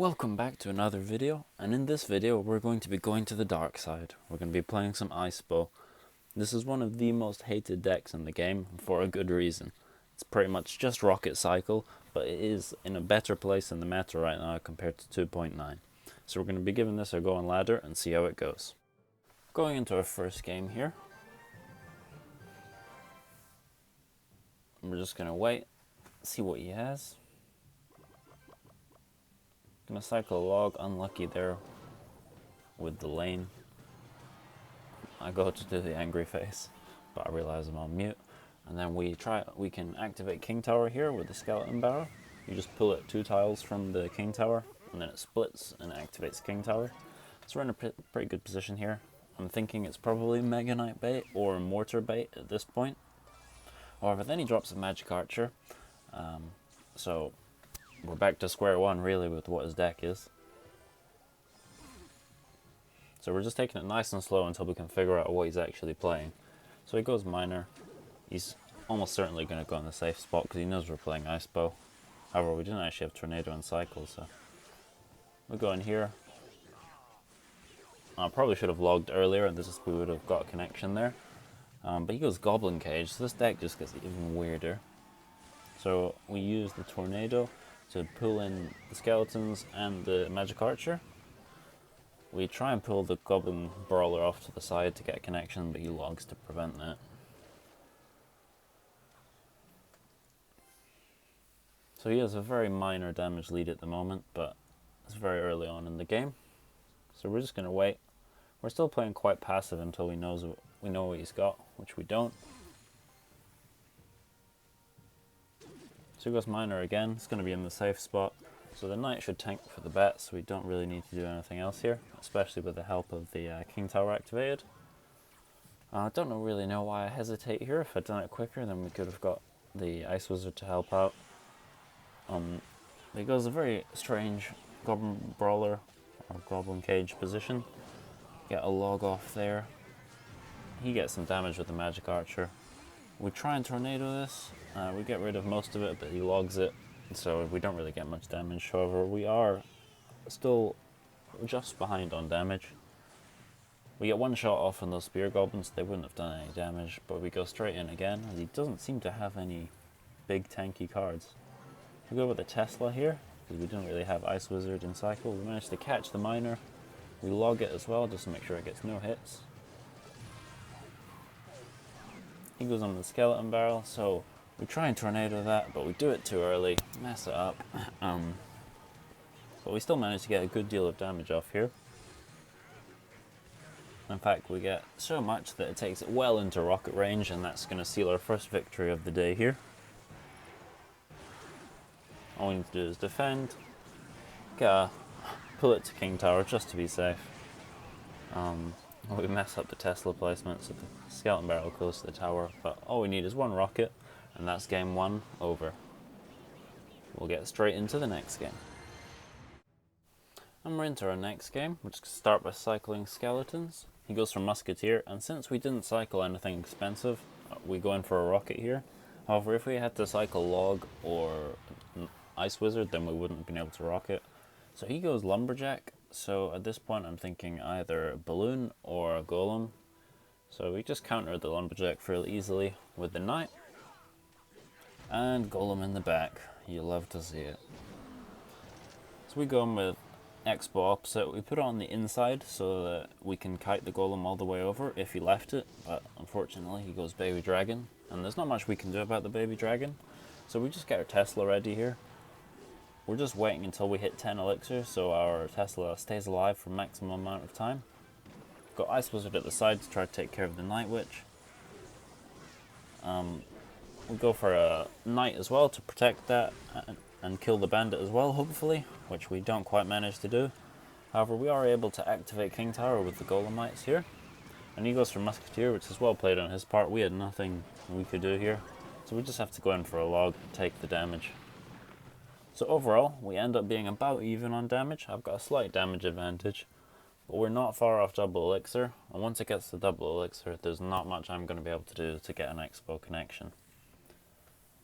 Welcome back to another video, and in this video we're going to be going to the dark side. We're going to be playing some Icebow. This is one of the most hated decks in the game, for a good reason. It's pretty much just Rocket Cycle, but it is in a better place in the meta right now compared to 2.9. So we're going to be giving this a go on ladder and see how it goes. Going into our first game here. We're just going to wait, see what he has. Gonna cycle a log, unlucky there with the lane. I go to do the angry face, but I realize I'm on mute. And then we can activate King Tower here with the skeleton barrel. You just pull it 2 tiles from the King Tower, and then it splits and activates King Tower. So we're in a pretty good position here. I'm thinking it's probably Mega Knight bait or Mortar bait at this point. However, then he drops a Magic Archer. So we're back to square one really with what his deck is. So we're just taking it nice and slow until we can figure out what he's actually playing. So he goes Miner. He's almost certainly going to go in the safe spot because he knows we're playing Icebow. However, we didn't actually have Tornado and Cycle, so we go in here. I probably should have logged earlier and we would have got a connection there. But he goes Goblin Cage, so this deck just gets even weirder. So we use the Tornado to pull in the skeletons and the Magic Archer. We try and pull the Goblin Brawler off to the side to get a connection, but he logs to prevent that. So he has a very minor damage lead at the moment, but it's very early on in the game. So we're just going to wait. We're still playing quite passive until we know what he's got, which we don't. So he goes Miner again. It's going to be in the safe spot. So the Knight should tank for the bet, so we don't really need to do anything else here, especially with the help of the King Tower activated. I don't really know why I hesitate here. If I'd done it quicker, then we could have got the Ice Wizard to help out. He goes a very strange Goblin Brawler or Goblin Cage position. Get a log off there. He gets some damage with the Magic Archer. We try and Tornado this. We get rid of most of it, but he logs it, so we don't really get much damage. However, we are still just behind on damage. We get one shot off on those Spear Goblins. They wouldn't have done any damage, but we go straight in again, as he doesn't seem to have any big tanky cards. We go with the Tesla here, because we didn't really have Ice Wizard and Cycle. We managed to catch the Miner. We log it as well, just to make sure it gets no hits. He goes on the skeleton barrel, so we try and Tornado that, but we do it too early, mess it up. But we still manage to get a good deal of damage off here. In fact, we get so much that it takes it well into rocket range, and that's going to seal our first victory of the day here. All we need to do is defend, pull it to King Tower just to be safe. We mess up the Tesla placement, so the skeleton barrel goes to the tower, but all we need is one rocket, and that's game 1 over. We'll get straight into the next game. And we're into our next game. We'll just start by cycling skeletons. He goes for Musketeer, and since we didn't cycle anything expensive, we go in for a rocket here. However, if we had to cycle Log or Ice Wizard, then we wouldn't have been able to rocket. So he goes Lumberjack. So at this point I'm thinking either Balloon or Golem. So we just counter the Lumberjack fairly easily with the Knight. And Golem in the back. You love to see it. So we go in with Icebow opposite. We put it on the inside so that we can kite the Golem all the way over if he left it. But unfortunately he goes Baby Dragon. And there's not much we can do about the Baby Dragon. So we just get our Tesla ready here. We're just waiting until we hit 10 elixirs so our Tesla stays alive for maximum amount of time. Got Ice Wizard at the side to try to take care of the Night Witch. We go for a Knight as well to protect that and kill the Bandit as well, hopefully, which we don't quite manage to do. However, we are able to activate King Tower with the Golemites here. And he goes for Musketeer, which is well played on his part. We had nothing we could do here, so we just have to go in for a log and take the damage. So overall, we end up being about even on damage. I've got a slight damage advantage, but we're not far off double elixir. And once it gets to double elixir, there's not much I'm going to be able to do to get an Icebow connection.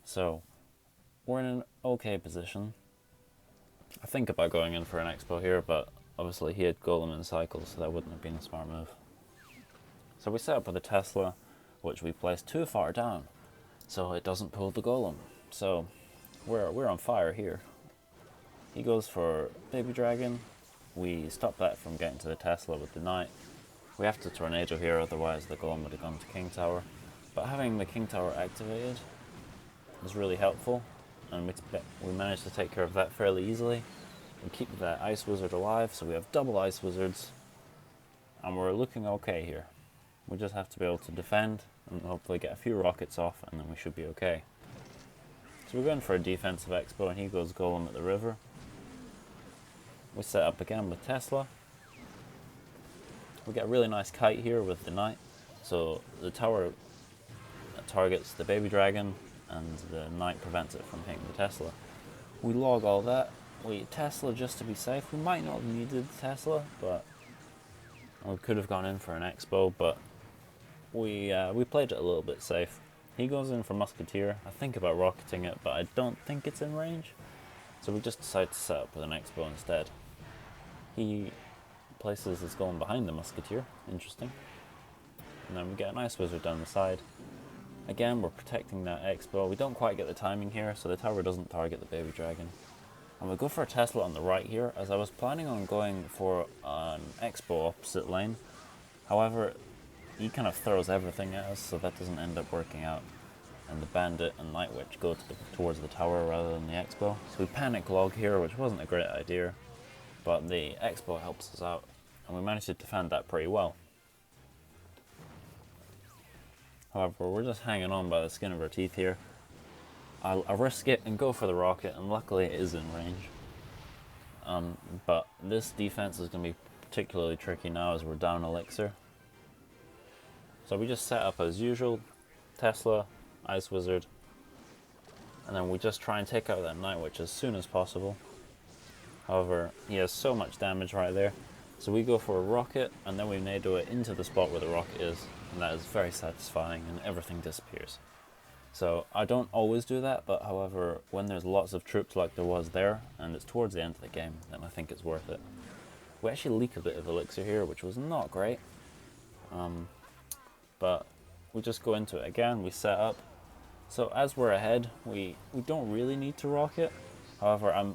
So we're in an okay position. I think about going in for an Icebow here, but obviously he had Golem in cycle, so that wouldn't have been a smart move. So we set up with a Tesla, which we placed too far down, so it doesn't pull the Golem. So we're on fire here. He goes for Baby Dragon. We stop that from getting to the Tesla with the Knight. We have to Tornado here, otherwise the Golem would have gone to King Tower. But having the King Tower activated is really helpful, and we managed to take care of that fairly easily. We keep that Ice Wizard alive, so we have double Ice Wizards, and we're looking okay here. We just have to be able to defend and hopefully get a few rockets off, and then we should be okay. So we're going for a defensive Icebow, and he goes Golem at the river. We set up again with Tesla. We get a really nice kite here with the Knight, so the tower targets the Baby Dragon and the Knight prevents it from hitting the Tesla. We log all that. We Tesla just to be safe. We might not have needed the Tesla, but we could have gone in for an Icebow, but we played it a little bit safe. He goes in for Musketeer. I think about rocketing it, but I don't think it's in range, so we just decide to set up with an Icebow instead. He places his Golem behind the Musketeer. Interesting. And then we get an Ice Wizard down the side. Again, we're protecting that Icebow. We don't quite get the timing here, so the tower doesn't target the Baby Dragon. And we'll go for a Tesla on the right here, as I was planning on going for an Icebow opposite lane. However, he kind of throws everything at us, so that doesn't end up working out. And the Bandit and Night Witch go towards the tower rather than the Icebow. So we panic log here, which wasn't a great idea, but the Icebow helps us out, and we managed to defend that pretty well. However, we're just hanging on by the skin of our teeth here. I'll risk it and go for the rocket, and luckily it is in range. But this defense is going to be particularly tricky now as we're down Elixir. So we just set up as usual, Tesla, Ice Wizard, and then we just try and take out that Night Witch as soon as possible. However, he has so much damage right there, so we go for a rocket, and then we nado it into the spot where the rocket is, and that is very satisfying, and everything disappears. So I don't always do that, but however, when there's lots of troops like there was there, and it's towards the end of the game, then I think it's worth it. We actually leak a bit of Elixir here, which was not great, but we just go into it again, we set up. So as we're ahead, we don't really need to rocket. However,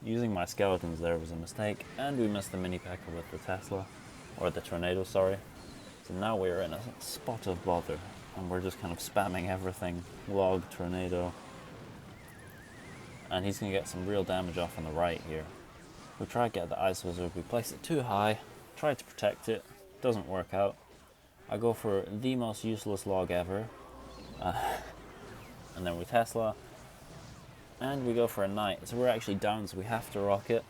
using my skeletons there was a mistake, and we missed the mini P.E.K.K.A with the Tesla, or the Tornado, sorry. So now we're in a spot of bother, and we're just kind of spamming everything, log, Tornado, and he's going to get some real damage off on the right here. We try to get the Ice Wizard, we place it too high, try to protect it, doesn't work out. I go for the most useless log ever, and then we Tesla, and we go for a Knight. So we're actually down, so we have to rocket.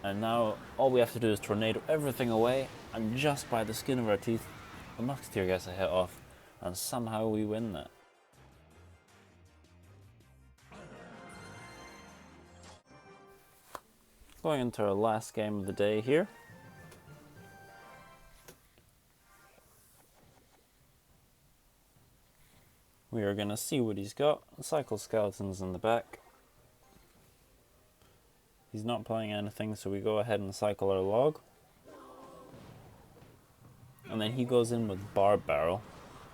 And now all we have to do is Tornado everything away, and just by the skin of our teeth, the Musketeer gets a hit off, and somehow we win that. Going into our last game of the day here. We are going to see what he's got. Cycle Skeletons in the back. He's not playing anything, so we go ahead and cycle our log. And then he goes in with Barb Barrel.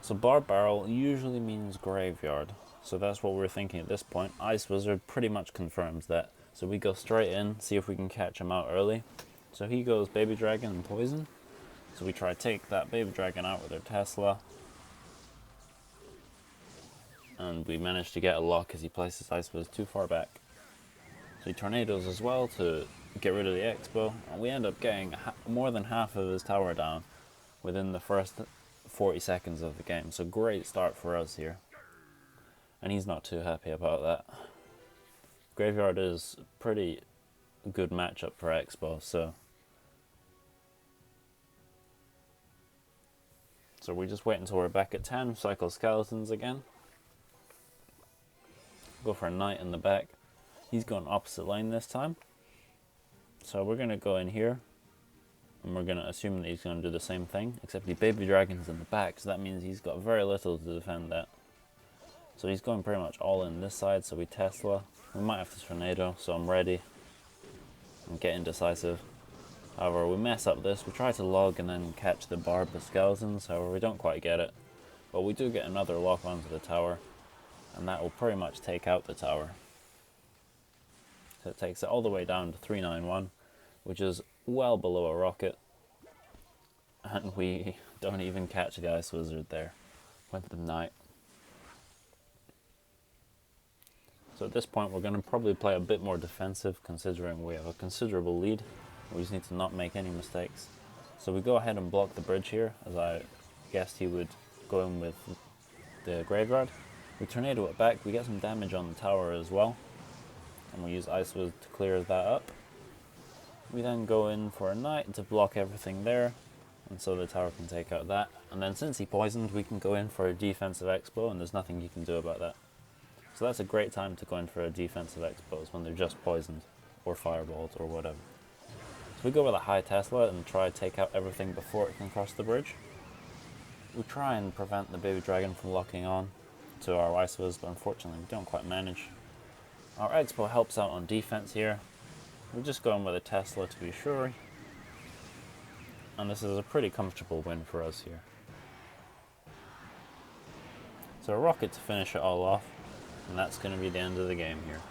So Barb Barrel usually means Graveyard. So that's what we're thinking at this point. Ice Wizard pretty much confirms that. So we go straight in, see if we can catch him out early. So he goes Baby Dragon and Poison. So we try to take that Baby Dragon out with our Tesla. And we manage to get a lock as he places Ice Wizard too far back. So he Tornadoes as well to get rid of the Icebow, and we end up getting more than half of his tower down within the first 40 seconds of the game. So great start for us here. And he's not too happy about that. Graveyard is a pretty good matchup for Icebow, so we just wait until we're back at 10, cycle Skeletons again. Go for a Knight in the back. He's going opposite lane this time. So we're going to go in here, and we're going to assume that he's going to do the same thing, except the Baby Dragon's in the back, so that means he's got very little to defend that. So he's going pretty much all in this side, so we Tesla. We might have to tornado, so I'm ready. I'm getting decisive. However, we mess up this. We try to log and then catch the barb of skeletons. However, we don't quite get it. But we do get another lock onto the tower, and that will pretty much take out the tower. So it takes it all the way down to 391, which is well below a rocket. And we don't even catch the Ice Wizard there with the Knight. So at this point we're going to probably play a bit more defensive, considering we have a considerable lead. We just need to not make any mistakes. So we go ahead and block the bridge here, as I guessed he would go in with the graveyard. We tornado it back, we get some damage on the tower as well, and we use Ice Wizard to clear that up. We then go in for a Knight to block everything there, and so the tower can take out that. And then since he poisoned, we can go in for a defensive Icebow, and there's nothing you can do about that. So that's a great time to go in for a defensive Icebow, when they're just poisoned, or fireballed, or whatever. So we go with a high Tesla and try to take out everything before it can cross the bridge. We try and prevent the baby dragon from locking on to our Ice Wiz, but unfortunately we don't quite manage. Our Icebow helps out on defense here. We're just going with a Tesla to be sure. And this is a pretty comfortable win for us here. So a rocket to finish it all off. And that's going to be the end of the game here.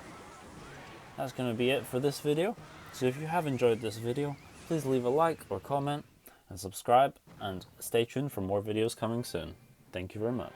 That's going to be it for this video. So if you have enjoyed this video, please leave a like or comment and subscribe, and stay tuned for more videos coming soon. Thank you very much.